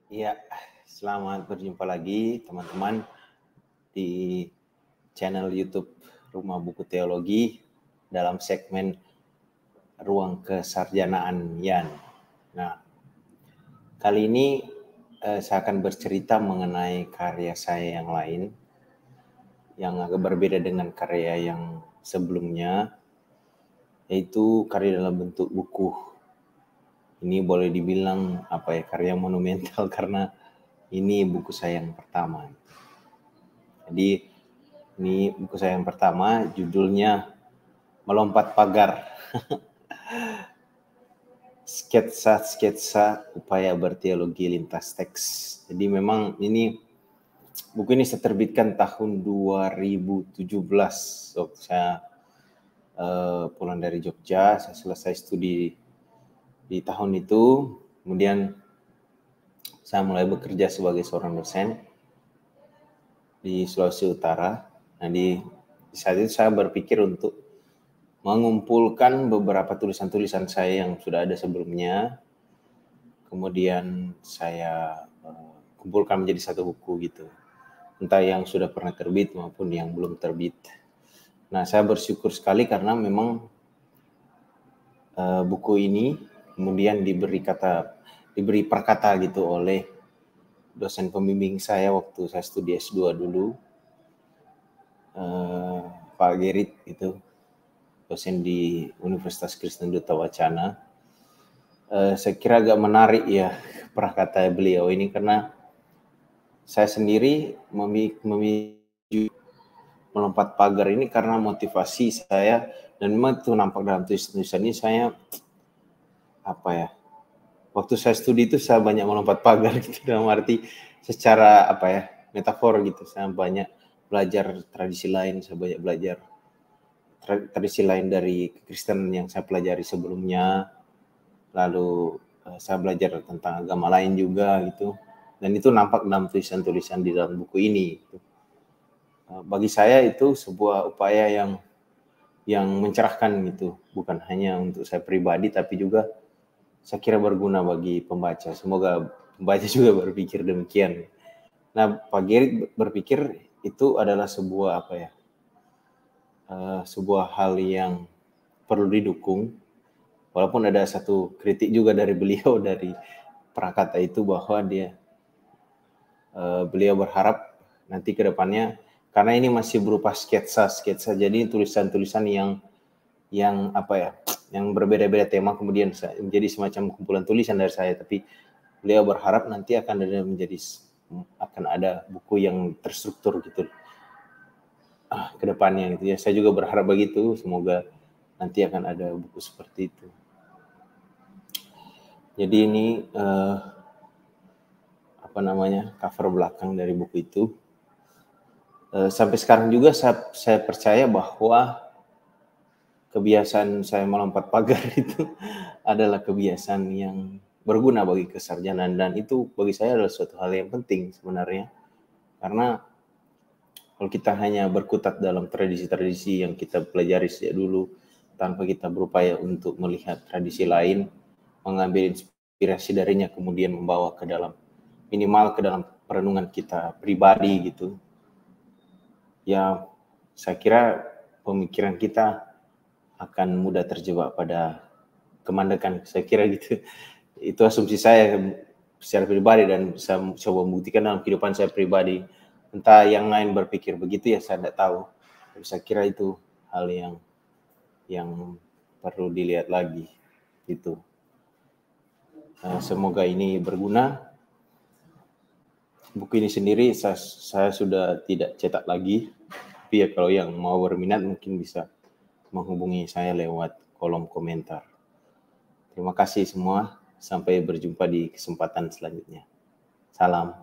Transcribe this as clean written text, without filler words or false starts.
Iya, selamat berjumpa lagi teman-teman di channel YouTube Rumah Buku Teologi dalam segmen Ruang Kesarjanaan Yan. Nah, kali ini saya akan bercerita mengenai karya saya yang lain yang agak berbeda dengan karya yang sebelumnya, yaitu karya dalam bentuk buku. Ini boleh dibilang karya monumental karena ini buku saya yang pertama. Jadi ini buku saya yang pertama, judulnya Melompat Pagar. Sketsa-sketsa upaya berteologi lintas teks. Jadi memang buku ini saya terbitkan tahun 2017 waktu saya pulang dari Jogja. Saya selesai studi di tahun itu, kemudian saya mulai bekerja sebagai seorang dosen di Sulawesi Utara. Nah, di saat itu saya berpikir untuk mengumpulkan beberapa tulisan-tulisan saya yang sudah ada sebelumnya, kemudian saya kumpulkan menjadi satu buku gitu, entah yang sudah pernah terbit maupun yang belum terbit. Nah, saya bersyukur sekali karena memang buku ini kemudian diberi perkata gitu oleh dosen pembimbing saya waktu saya studi S2 dulu, Pak Gerit itu, dosen di Universitas Kristen Duta Wacana. Saya kira agak menarik ya prakata beliau ini, karena saya sendiri memilih melompat pagar ini karena motivasi saya, dan memang itu nampak dalam tulisan ini. Saya waktu saya studi itu saya banyak melompat pagar gitu, dalam arti secara metafor gitu. Saya banyak belajar tradisi lain, saya banyak belajar tradisi lain dari Kristen yang saya pelajari sebelumnya. Lalu saya belajar tentang agama lain juga gitu, dan itu nampak dalam tulisan-tulisan di dalam buku ini gitu. Bagi saya itu sebuah upaya yang mencerahkan gitu, bukan hanya untuk saya pribadi tapi juga saya kira berguna bagi pembaca. Semoga pembaca juga berpikir demikian. Nah, Pak Gerit berpikir itu adalah sebuah hal yang perlu didukung. Walaupun ada satu kritik juga dari beliau dari prakata itu, bahwa beliau berharap nanti ke depannya, karena ini masih berupa sketsa, jadi tulisan-tulisan yang berbeda-beda tema, kemudian menjadi semacam kumpulan tulisan dari saya. Tapi beliau berharap nanti akan ada buku yang terstruktur gitu ke depannya gitu ya. Saya juga berharap begitu, semoga nanti akan ada buku seperti itu. Jadi ini cover belakang dari buku itu. Sampai sekarang juga saya percaya bahwa kebiasaan saya melompat pagar itu adalah kebiasaan yang berguna bagi kesarjanaan, dan itu bagi saya adalah suatu hal yang penting sebenarnya. Karena kalau kita hanya berkutat dalam tradisi-tradisi yang kita pelajari sejak dulu tanpa kita berupaya untuk melihat tradisi lain, mengambil inspirasi darinya, kemudian membawa minimal ke dalam perenungan kita pribadi gitu, ya saya kira pemikiran kita akan mudah terjebak pada kemandekan. Saya kira gitu. Itu asumsi saya secara pribadi, dan saya coba membuktikan dalam kehidupan saya pribadi. Entah yang lain berpikir begitu ya, saya tidak tahu. Tapi saya kira itu hal yang perlu dilihat lagi gitu. Semoga ini berguna. Buku ini sendiri saya sudah tidak cetak lagi, tapi ya kalau yang mau berminat mungkin bisa menghubungi saya lewat kolom komentar. Terima kasih semua, sampai berjumpa di kesempatan selanjutnya. Salam.